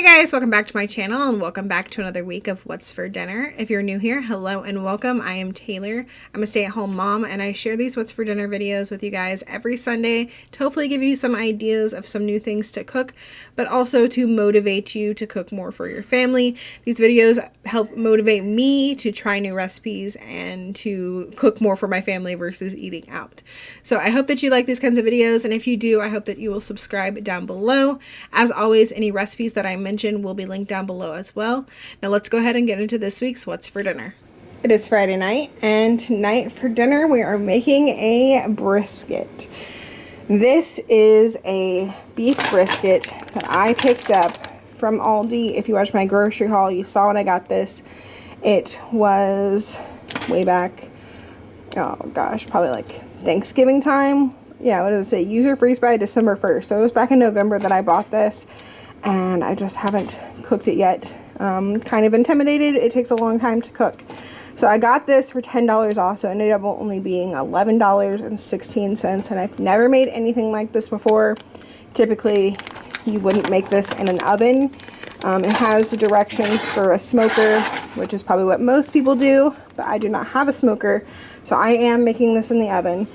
Guys, welcome back to my channel and welcome back to another week of What's for Dinner. If you're new here, hello and welcome. I am Taylor. I'm a stay-at-home mom and I share these What's for Dinner videos with you guys every Sunday to hopefully give you some ideas of some new things to cook, but also to motivate you to cook more for your family. These videos help motivate me to try new recipes and to cook more for my family versus eating out. So I hope that you like these kinds of videos, and if you do, I hope that you will subscribe down below. As always, any recipes that I mention will be linked down below as well. Now let's go ahead and get into this week's What's for Dinner. It is Friday night, and tonight for dinner we are making a brisket. This is a beef brisket that I picked up from Aldi. If you watched my grocery haul, you saw when I got this. It was way back, oh gosh, probably like Thanksgiving time. Yeah, what does it say? User freeze by December 1st. So it was back in November that I bought this, and I just haven't cooked it yet. Kind of intimidated. It takes a long time to cook. So I got this for $10 off, so it ended up only being $11.16, and I've never made anything like this before. Typically, you wouldn't make this in an oven. It has directions for a smoker, which is probably what most people do, but I do not have a smoker, so I am making this in the oven.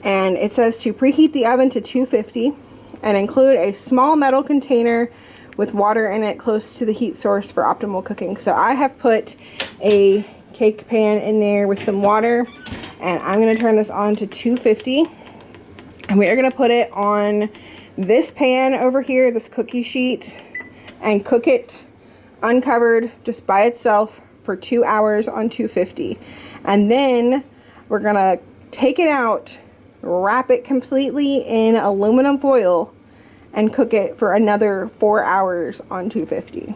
And it says to preheat the oven to 250 and include a small metal container with water in it close to the heat source for optimal cooking. So I have put a cake pan in there with some water, and I'm going to turn this on to 250, and we are going to put it on this pan over here, this cookie sheet, and cook it uncovered just by itself for 2 hours on 250. And then we're going to take it out, wrap it completely in aluminum foil, and cook it for another 4 hours on 250.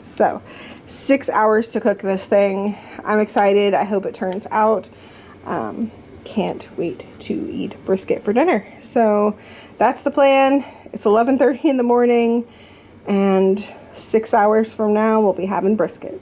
So 6 hours to cook this thing. I'm excited. I hope it turns out. Can't wait to eat brisket for dinner. So that's the plan. It's 11:30 in the morning, and 6 hours from now we'll be having brisket.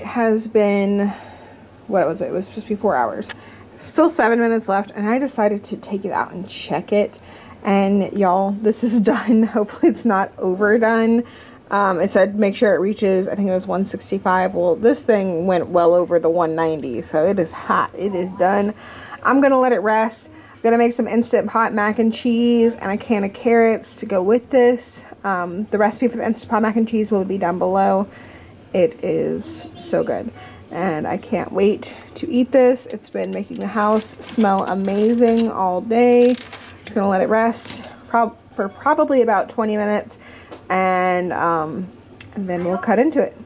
Has been, what was it? It was supposed to be 4 hours. Still 7 minutes left, and I decided to take it out and check it. And y'all, this is done. Hopefully it's not overdone. It said make sure it reaches, I think it was 165. Well, this thing went well over the 190, so it is hot. It is done. I'm gonna let it rest. I'm gonna make some Instant Pot mac and cheese and a can of carrots to go with this. The recipe for the Instant Pot mac and cheese will be down below. It is so good, and I can't wait to eat this. It's been making the house smell amazing all day. Just gonna let it rest for probably about 20 minutes, and then we'll cut into it.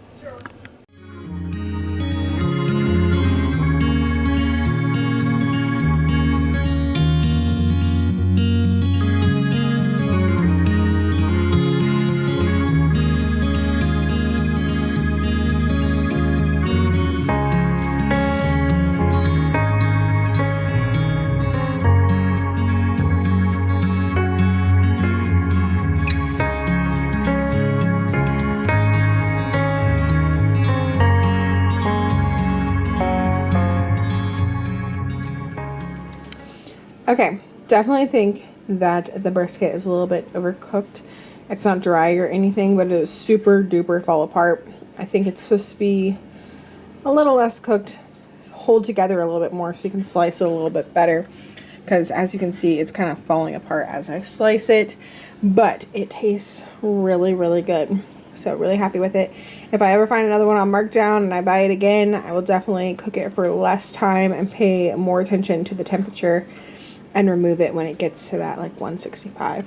Okay, definitely think that the brisket is a little bit overcooked. It's not dry or anything, but it is super duper fall apart. I think it's supposed to be a little less cooked, hold together a little bit more so you can slice it a little bit better. Because as you can see, it's kind of falling apart as I slice it, but it tastes really, really good. So really happy with it. If I ever find another one on markdown and I buy it again, I will definitely cook it for less time and pay more attention to the temperature and remove it when it gets to that like 165.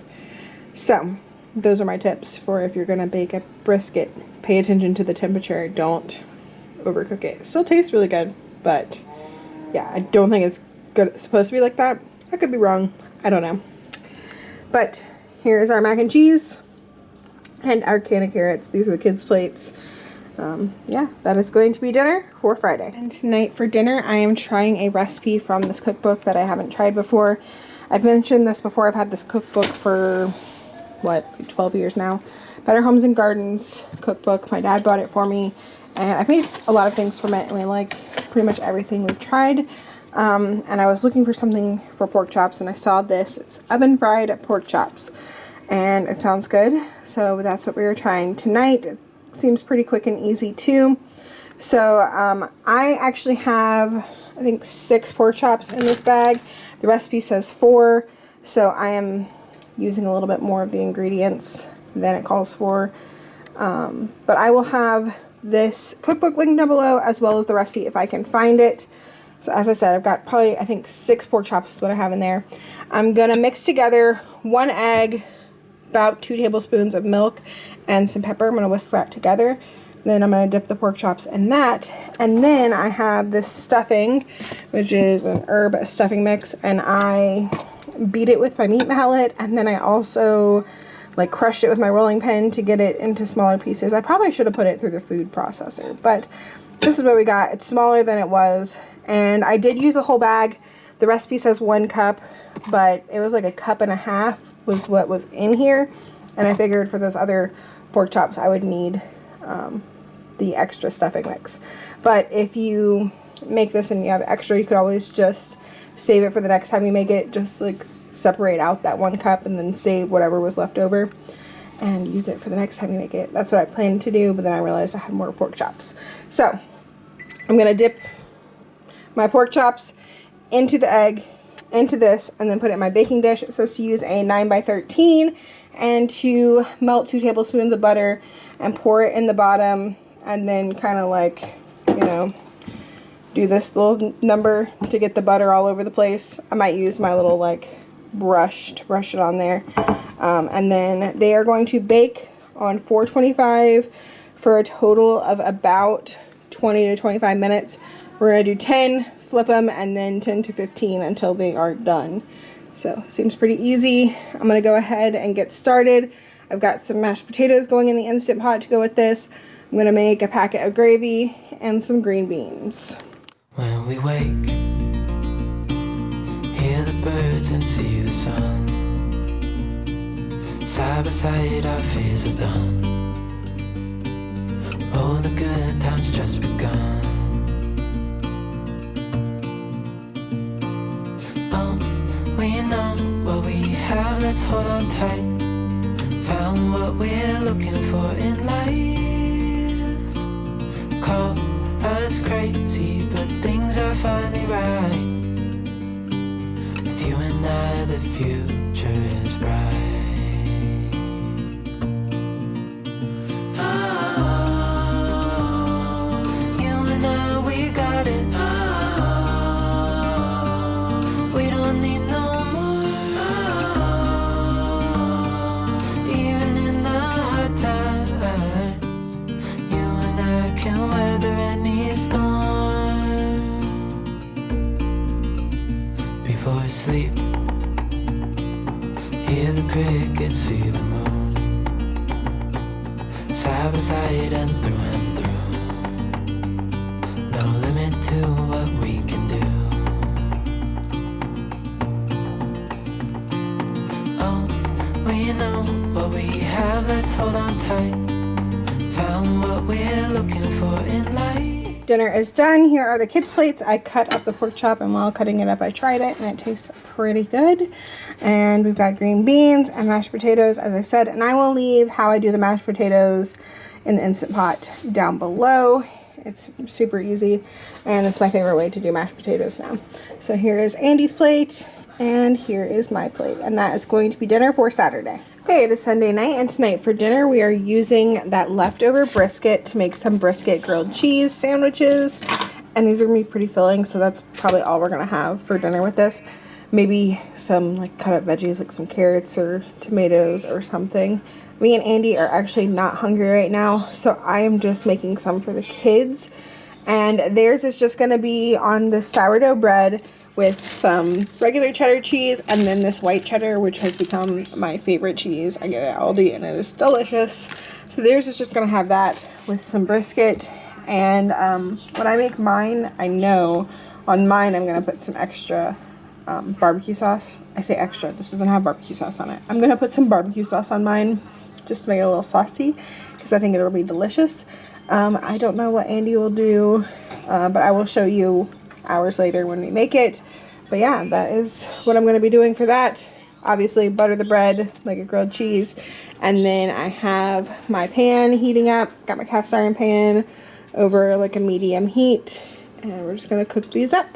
So those are my tips for if you're gonna bake a brisket. Pay attention to the temperature. Don't overcook it. It still tastes really good, but yeah, I don't think it's good. It's supposed to be like that. I could be wrong. I don't know. But here's our mac and cheese and our can of carrots. These are the kids' plates. Yeah, that is going to be dinner for Friday. And tonight for dinner, I am trying a recipe from this cookbook that I haven't tried before. I've mentioned this before. I've had this cookbook for, what, like 12 years now. Better Homes and Gardens cookbook. My dad bought it for me, and I've made a lot of things from it, and we like pretty much everything we've tried. And I was looking for something for pork chops, and I saw this. It's oven fried pork chops, and it sounds good. So that's what we were trying tonight. It seems pretty quick and easy too. So I actually have, I think, 6 pork chops in this bag. The recipe says 4, so I am using a little bit more of the ingredients than it calls for. But I will have this cookbook linked down below, as well as the recipe if I can find it. So as I said, I've got probably, I think, 6 pork chops is what I have in there. I'm gonna mix together 1 egg, about 2 tablespoons of milk, and some pepper. I'm gonna whisk that together. Then I'm gonna dip the pork chops in that. And then I have this stuffing, which is an herb stuffing mix, and I beat it with my meat mallet, and then I also like crushed it with my rolling pin to get it into smaller pieces. I probably should have put it through the food processor, but this is what we got. It's smaller than it was, and I did use a whole bag. The recipe says 1 cup, but it was like 1.5 cups was what was in here, and I figured for those other pork chops I would need the extra stuffing mix. But if you make this and you have extra, you could always just save it for the next time you make it. Just like separate out that 1 cup and then save whatever was left over and use it for the next time you make it. That's what I planned to do, but then I realized I had more pork chops. So I'm gonna dip my pork chops into the egg, into this, and then put it in my baking dish. It says to use a 9x13 and to melt 2 tablespoons of butter and pour it in the bottom, and then kind of like, you know, do this little number to get the butter all over the place. I might use my little like brush to brush it on there. And then they are going to bake on 425 for a total of about 20 to 25 minutes. We're going to do 10, flip them, and then 10 to 15 until they are done. So seems pretty easy. I'm going to go ahead and get started. I've got some mashed potatoes going in the Instant Pot to go with this. I'm going to make a packet of gravy and some green beans. When we wake, hear the birds and see the sun. Side by side our fears are done. Oh, the good times just begun. We know what we have, let's hold on tight. Found what we're looking for in life. Call us crazy, but things are finally right. With you and I, the future is bright. You and I, we got it. We don't need no more. Even in the hard times, you and I can weather any storm. Before I sleep, hear the crickets, see the moon. Side by side and through. No limit to what we can do. We know what we have, let's hold on tight. Found what we're looking for in life. Dinner is done. Here are the kids' plates. I cut up the pork chop, and while cutting it up I tried it, and it tastes pretty good. And we've got green beans and mashed potatoes, as I said, and I will leave how I do the mashed potatoes in the Instant Pot down below. It's super easy, and it's my favorite way to do mashed potatoes now. So here is Andy's plate, and here is my plate, and that is going to be dinner for Saturday. Okay, Okay, it is Sunday night, and tonight for dinner we are using that leftover brisket to make some brisket grilled cheese sandwiches. And these are going to be pretty filling, so that's probably all we're going to have for dinner with this. Maybe some like cut up veggies like some carrots or tomatoes or something. Me and Andy are actually not hungry right now, so I am just making some for the kids. And theirs is just going to be on the sourdough bread with some regular cheddar cheese and then this white cheddar, which has become my favorite cheese. I get it at Aldi and it is delicious. So theirs is just going to have that with some brisket. And when I make mine, I know on mine I'm going to put some extra barbecue sauce. I say extra, this doesn't have barbecue sauce on it. I'm going to put some barbecue sauce on mine just to make it a little saucy because I think it'll be delicious. I don't know what Andy will do, but I will show you hours later when we make it. But yeah, that is what I'm going to be doing for that. Obviously butter the bread like a grilled cheese, and then I have my pan heating up. Got my cast iron pan over like a medium heat, and we're just going to cook these up.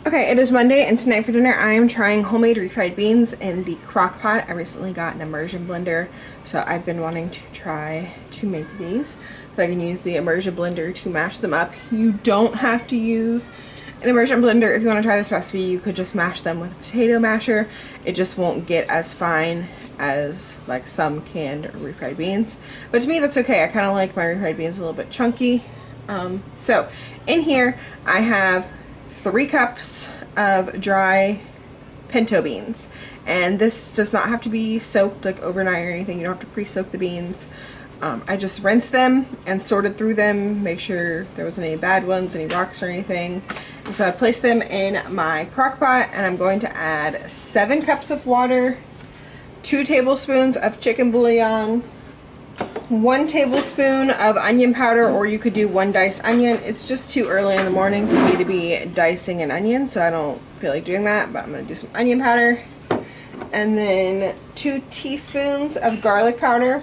Okay, it is Monday, and tonight for dinner I am trying homemade refried beans in the Crock-Pot. I recently got an immersion blender, so I've been wanting to try to make these. So I can use the immersion blender to mash them up. You don't have to use an immersion blender if you want to try this recipe. You could just mash them with a potato masher. It just won't get as fine as like some canned refried beans. But to me that's okay. I kind of like my refried beans a little bit chunky. So in here I have 3 cups of dry pinto beans, and this does not have to be soaked like overnight or anything. You don't have to pre-soak the beans. I just rinsed them and sorted through them, make sure there wasn't any bad ones, any rocks or anything. And so I placed them in my crock pot, and I'm going to add 7 cups of water, 2 tablespoons of chicken bouillon, 1 tablespoon of onion powder, or you could do 1 diced onion. It's just too early in the morning for me to be dicing an onion, so I don't feel like doing that, but I'm going to do some onion powder. And then 2 teaspoons of garlic powder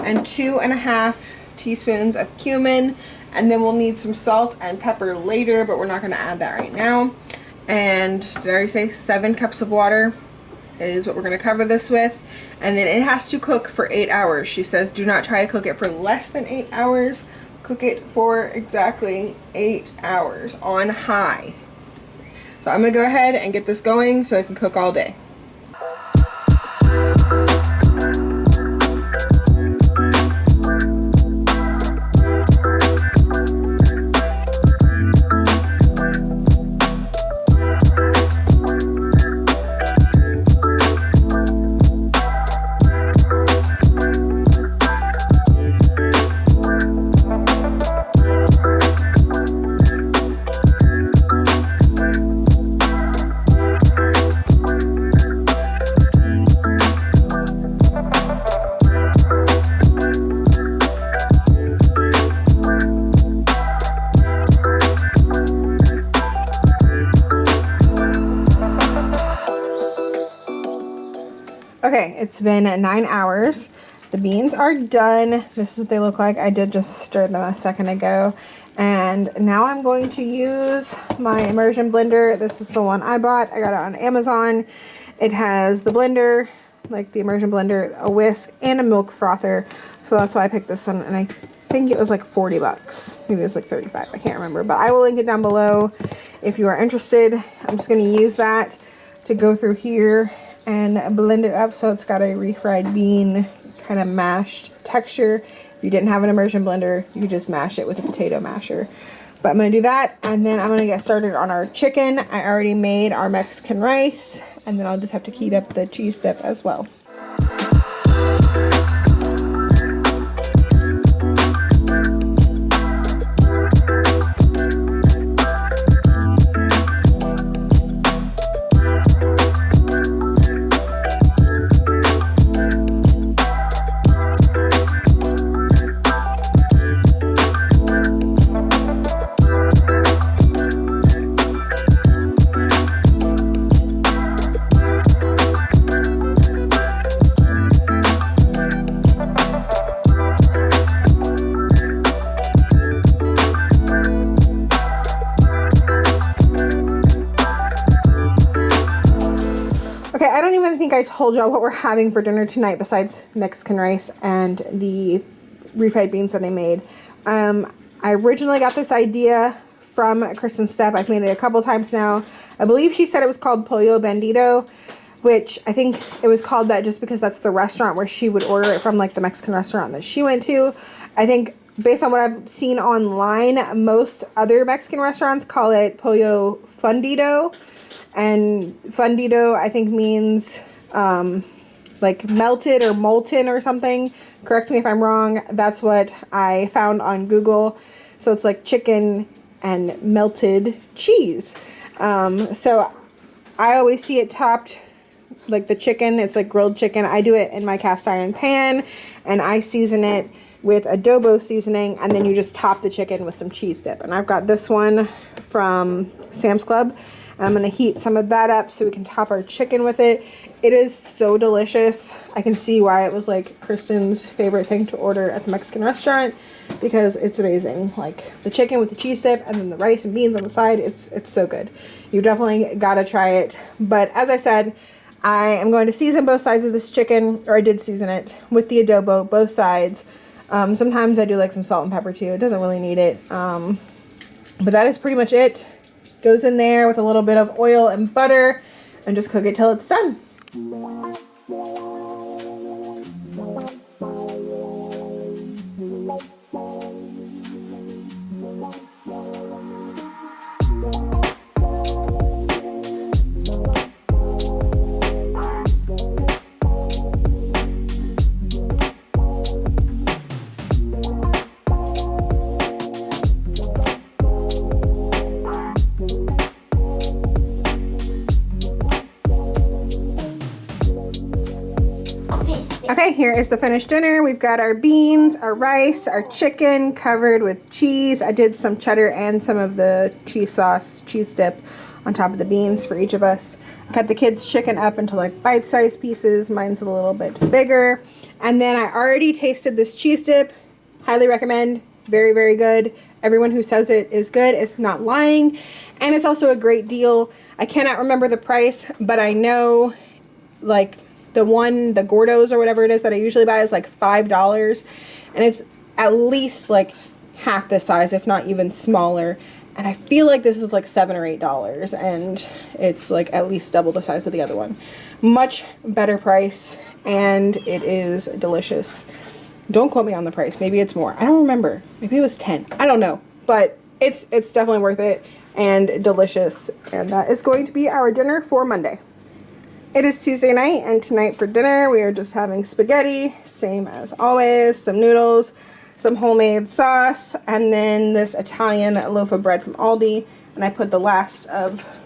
and 2.5 teaspoons of cumin. And then we'll need some salt and pepper later, but we're not going to add that right now. And did I already say 7 cups of water is what we're going to cover this with. And then it has to cook for 8 hours. She says do not try to cook it for less than 8 hours. Cook it for exactly 8 hours on high. So I'm going to go ahead and get this going so it can cook all day. Okay, it's been 9 hours. The beans are done. This is what they look like. I did just stir them a second ago. And now I'm going to use my immersion blender. This is the one I bought. I got it on Amazon. It has the blender, like the immersion blender, a whisk, and a milk frother. So that's why I picked this one. And I think it was like 40 bucks. Maybe it was like 35. I can't remember. But I will link it down below if you are interested. I'm just going to use that to go through here and blend it up so it's got a refried bean kind of mashed texture. If you didn't have an immersion blender, you just mash it with a potato masher. But I'm going to do that, and then I'm going to get started on our chicken. I already made our Mexican rice, and then I'll just have to heat up the cheese dip as well. Okay, I don't even think I told y'all what we're having for dinner tonight besides Mexican rice and the refried beans that I made. I originally got this idea from Kristen's Step. I've made it a couple times now. I believe she said it was called Pollo Fundido, which I think it was called that just because that's the restaurant where she would order it from, like the Mexican restaurant that she went to. I think based on what I've seen online, most other Mexican restaurants call it Pollo Fundido. And fundido, I think, means like melted or molten or something. Correct me if I'm wrong. That's what I found on Google. So it's like chicken and melted cheese. So I always see it topped, like the chicken, it's like grilled chicken. I do it in my cast iron pan, and I season it with adobo seasoning, and then you just top the chicken with some cheese dip. And I've got this one from Sam's Club. I'm going to heat some of that up so we can top our chicken with it. It is so delicious. I can see why it was like Kristen's favorite thing to order at the Mexican restaurant, because it's amazing. Like the chicken with the cheese dip and then the rice and beans on the side. It's so good. You definitely got to try it. But as I said, I am going to season both sides of this chicken, or I did season it with the adobo, both sides. Sometimes I do like some salt and pepper too. It doesn't really need it. But that is pretty much it. Goes in there with a little bit of oil and butter and just cook it till it's done. Okay, here is the finished dinner. We've got our beans, our rice, our chicken covered with cheese. I did some cheddar and some of the cheese sauce, cheese dip on top of the beans for each of us. I cut the kids' chicken up into like bite-sized pieces. Mine's a little bit bigger. And then I already tasted this cheese dip. Highly recommend. Very, very good. Everyone who says it is good is not lying, and it's also a great deal. I cannot remember the price, but I know like the Gordos or whatever it is that I usually buy is like $5, and it's at least like half the size, if not even smaller. And I feel like this is like $7 or $8, and it's like at least double the size of the other one. Much better price, and it is delicious. Don't quote me on the price. Maybe it's more. I don't remember. Maybe it was 10. I don't know. But it's definitely worth it and delicious. And that is going to be our dinner for Monday. It is Tuesday night, and tonight for dinner we are just having spaghetti, same as always, some noodles, some homemade sauce, and then this Italian loaf of bread from Aldi. And I put the last of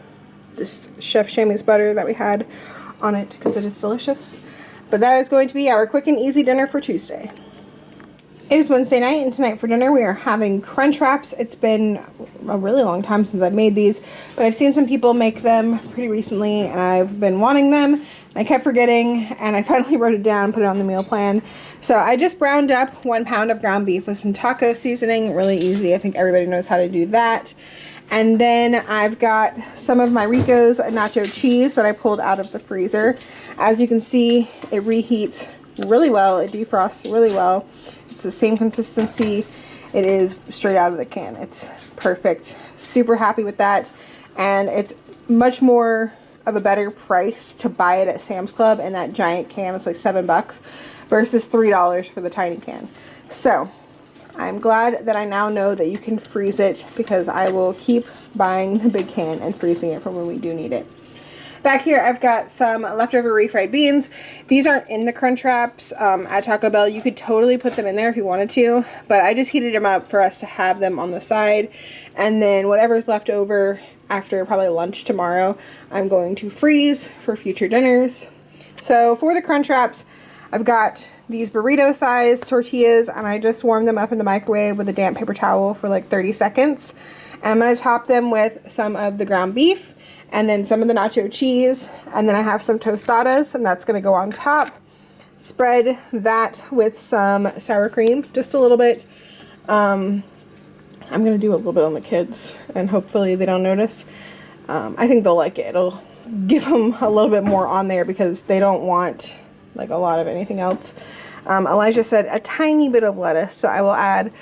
this Chef Shammy's butter that we had on it because it is delicious. But that is going to be our quick and easy dinner for Tuesday. It is Wednesday night, and tonight for dinner we are having Crunchwraps. It's been a really long time since I've made these, but I've seen some people make them pretty recently, and I've been wanting them. I kept forgetting, and I finally wrote it down, put it on the meal plan. So I just browned up 1 pound of ground beef with some taco seasoning. Really easy. I think everybody knows how to do that. And then I've got some of my Rico's nacho cheese that I pulled out of the freezer. As you can see, it reheats really well. It defrosts really well. It's the same consistency. It is straight out of the can. It's perfect. Super happy with that. And it's much more of a better price to buy it at Sam's Club in that giant can. It's like $7 versus $3 for the tiny can. So I'm glad that I now know that you can freeze it, because I will keep buying the big can and freezing it for when we do need it. Back here I've got some leftover refried beans. These aren't in the Crunchwraps at Taco Bell. You could totally put them in there if you wanted to, but I just heated them up for us to have them on the side. And then whatever's left over after probably lunch tomorrow, I'm going to freeze for future dinners. So for the Crunchwraps, I've got these burrito sized tortillas, and I just warmed them up in the microwave with a damp paper towel for like 30 seconds. And I'm going to top them with some of the ground beef and then some of the nacho cheese, and then I have some tostadas, and that's going to go on top. Spread that with some sour cream, just a little bit. I'm going to do a little bit on the kids, and hopefully they don't notice. I think they'll like it. It'll give them a little bit more on there because they don't want like a lot of anything else. Elijah said a tiny bit of lettuce, so I will add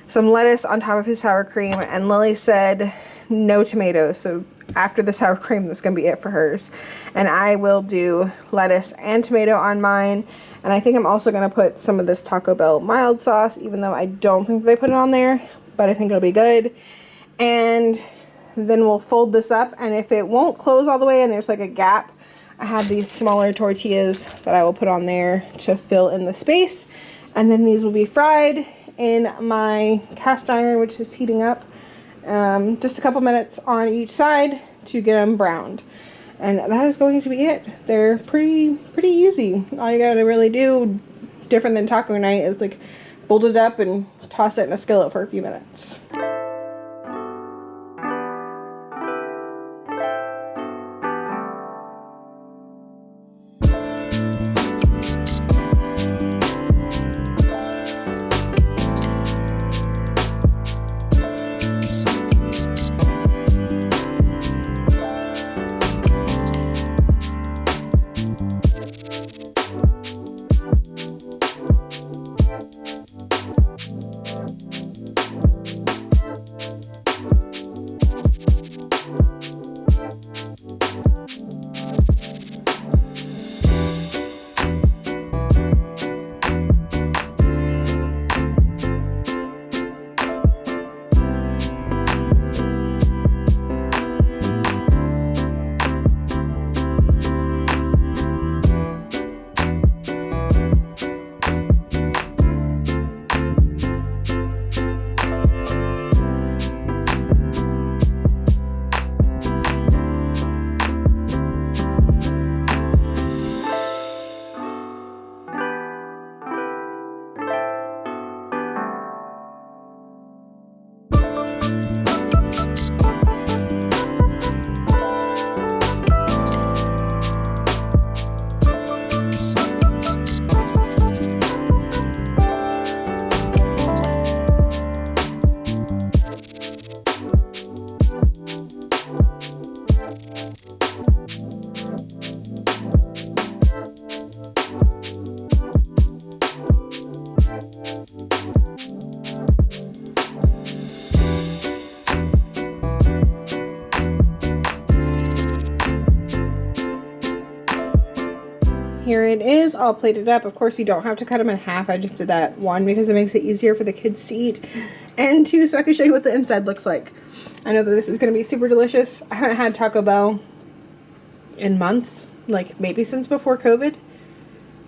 some lettuce on top of his sour cream, and Lily said no tomatoes, so after the sour cream that's going to be it for hers. And I will do lettuce and tomato on mine, and I think I'm also going to put some of this Taco Bell mild sauce, even though I don't think they put it on there, but I think it'll be good. And then we'll fold this up, and if it won't close all the way and there's like a gap, I have these smaller tortillas that I will put on there to fill in the space. And then these will be fried in my cast iron, which is heating up. Just a couple minutes on each side to get them browned. And that is going to be it. They're pretty easy. All you gotta really do, different than taco night, is like fold it up and toss it in a skillet for a few minutes. here it is, all plated up. Of course, you don't have to cut them in half. I just did that, one, because it makes it easier for the kids to eat, and two, so I can show you what the inside looks like. I know that this is going to be super delicious. I haven't had Taco Bell in months, like maybe since before COVID.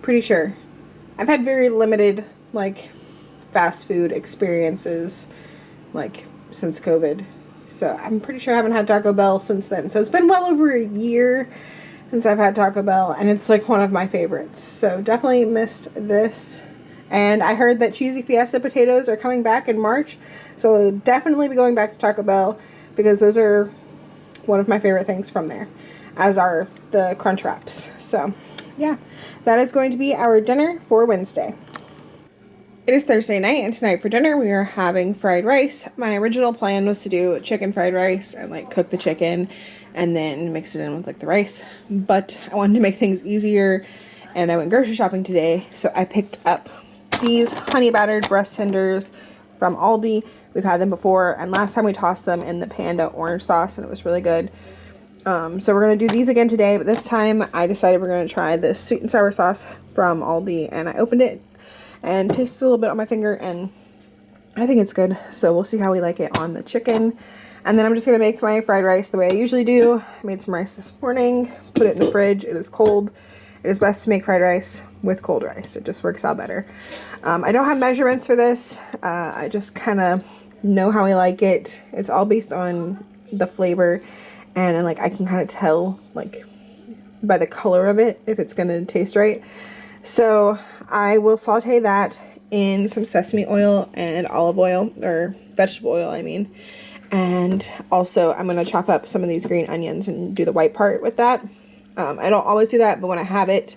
Pretty sure. I've had very limited, like, fast food experiences, like, since COVID. So I'm pretty sure I haven't had Taco Bell since then. So it's been well over a year since I've had Taco Bell, and it's like one of my favorites. So definitely missed this. And I heard that cheesy fiesta potatoes are coming back in March. So I'll definitely be going back to Taco Bell because those are one of my favorite things from there, as are the Crunchwraps. So yeah, that is going to be our dinner for Wednesday. It is Thursday night, and tonight for dinner we are having fried rice. My original plan was to do chicken fried rice and like cook the chicken and then mix it in with like the rice, but I wanted to make things easier and I went grocery shopping today, so I picked up these honey battered breast tenders from Aldi. We've had them before, and last time we tossed them in the Panda orange sauce and it was really good. So we're going to do these again today, but this time I decided we're going to try this sweet and sour sauce from Aldi, and I opened it and tasted a little bit on my finger, and I think it's good. So we'll see how we like it on the chicken. And then I'm just going to make my fried rice the way I usually do. I made some rice this morning, put it in the fridge. It is cold. It is best to make fried rice with cold rice. It just works out better. I don't have measurements for this. I just kind of know how I like it. It's all based on the flavor, and like I can kind of tell like by the color of it if it's going to taste right. So I will saute that in some sesame oil and olive oil, or vegetable oil, I mean. And also I'm going to chop up some of these green onions and do the white part with that. I don't always do that, but when I have it,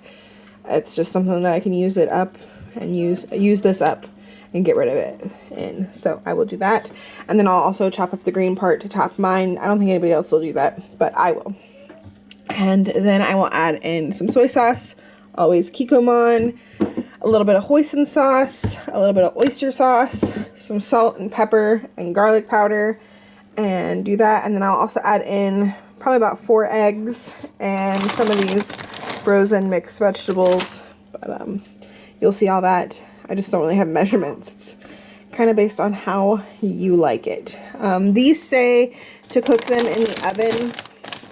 it's just something that I can use it up and use this up and get rid of it. And so I will do that. And then I'll also chop up the green part to top mine. I don't think anybody else will do that, but I will. And then I will add in some soy sauce, always Kikkoman, a little bit of hoisin sauce, a little bit of oyster sauce, some salt and pepper and garlic powder, and do that. And then I'll also add in probably about 4 eggs and some of these frozen mixed vegetables. But you'll see all that. I just don't really have measurements. It's kind of based on how you like it. These say to cook them in the oven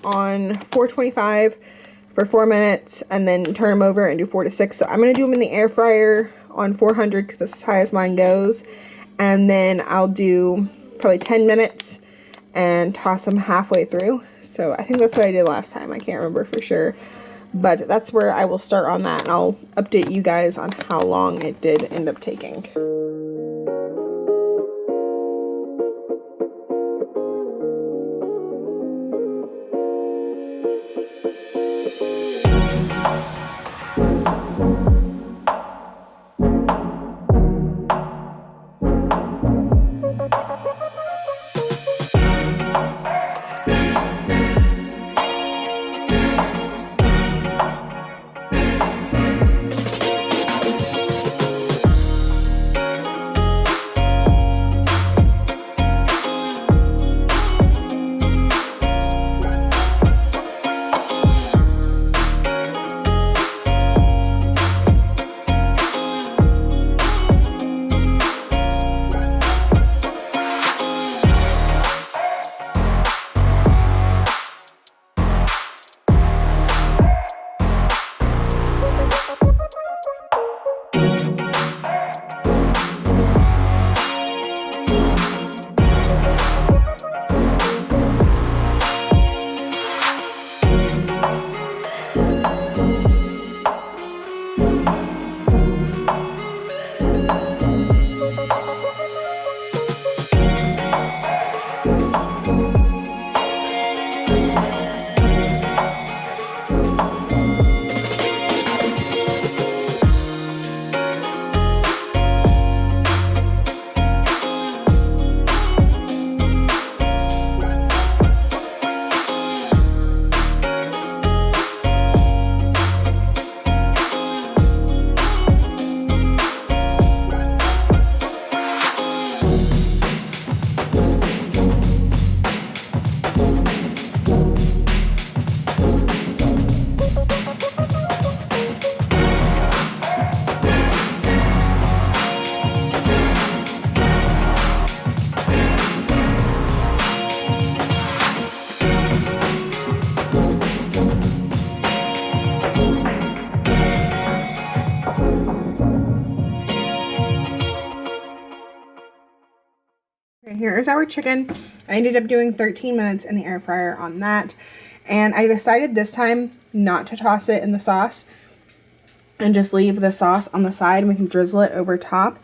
on 425 for 4 minutes and then turn them over and do 4 to 6. So I'm going to do them in the air fryer on 400 because that's as high as mine goes. And then I'll do probably 10 minutes and toss them halfway through. So I think that's what I did last time. I can't remember for sure. But that's where I will start on that, and I'll update you guys on how long it did end up taking. Here is our chicken. I ended up doing 13 minutes in the air fryer on that. And I decided this time not to toss it in the sauce and just leave the sauce on the side and we can drizzle it over top,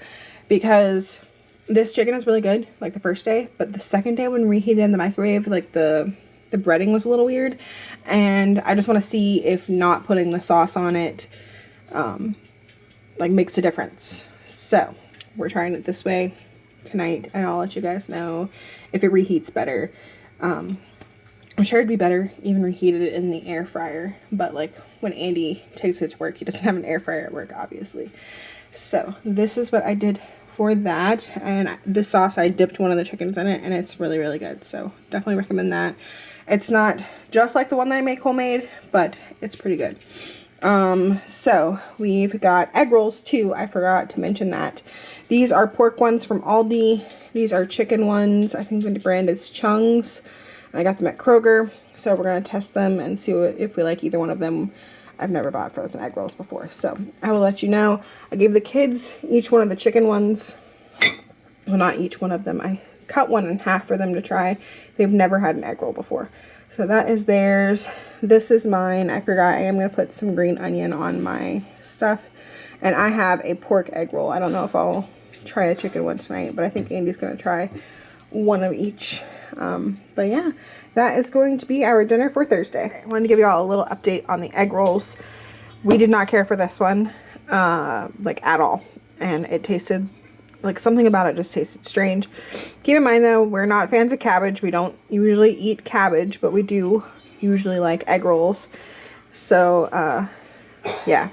because this chicken is really good, like the first day, but the second day when reheated in the microwave, like the breading was a little weird, and I just want to see if not putting the sauce on it like makes a difference. So we're trying it this way tonight, and I'll let you guys know if it reheats better. I'm sure it'd be better even reheated it in the air fryer, but like when Andy takes it to work, he doesn't have an air fryer at work, obviously. So this is what I did for that, and this sauce, I dipped one of the chickens in it, and it's really, really good, so definitely recommend that. It's not just like the one that I make homemade, but it's pretty good. So we've got egg rolls too. I forgot to mention that. These are pork ones from Aldi. These are chicken ones. I think the brand is Chung's. I got them at Kroger, so we're going to test them and see if we like either one of them. I've never bought frozen egg rolls before, so I will let you know. I gave the kids each one of the chicken ones. Well, not each one of them. I cut one in half for them to try. They've never had an egg roll before. So that is theirs. This is mine. I forgot I am going to put some green onion on my stuff. And I have a pork egg roll. I don't know if I'll try a chicken one tonight, but I think Andy's going to try one of each. But yeah, that is going to be our dinner for Thursday. I wanted to give you all a little update on the egg rolls. We did not care for this one, like at all. And it tasted like something about it just tasted strange. Keep in mind though, we're not fans of cabbage. We don't usually eat cabbage, but we do usually like egg rolls. So, yeah.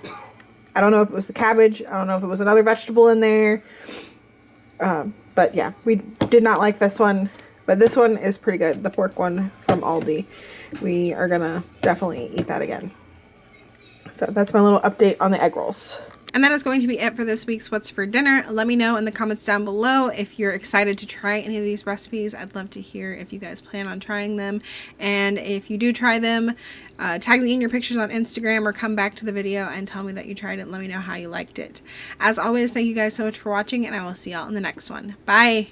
I don't know if it was the cabbage. I don't know if it was another vegetable in there. But yeah, we did not like this one. But this one is pretty good. The pork one from Aldi. We are going to definitely eat that again. So that's my little update on the egg rolls. And that is going to be it for this week's What's for Dinner. Let me know in the comments down below if you're excited to try any of these recipes. I'd love to hear if you guys plan on trying them. And if you do try them, tag me in your pictures on Instagram or come back to the video and tell me that you tried it and let me know how you liked it. As always, thank you guys so much for watching, and I will see y'all in the next one. Bye!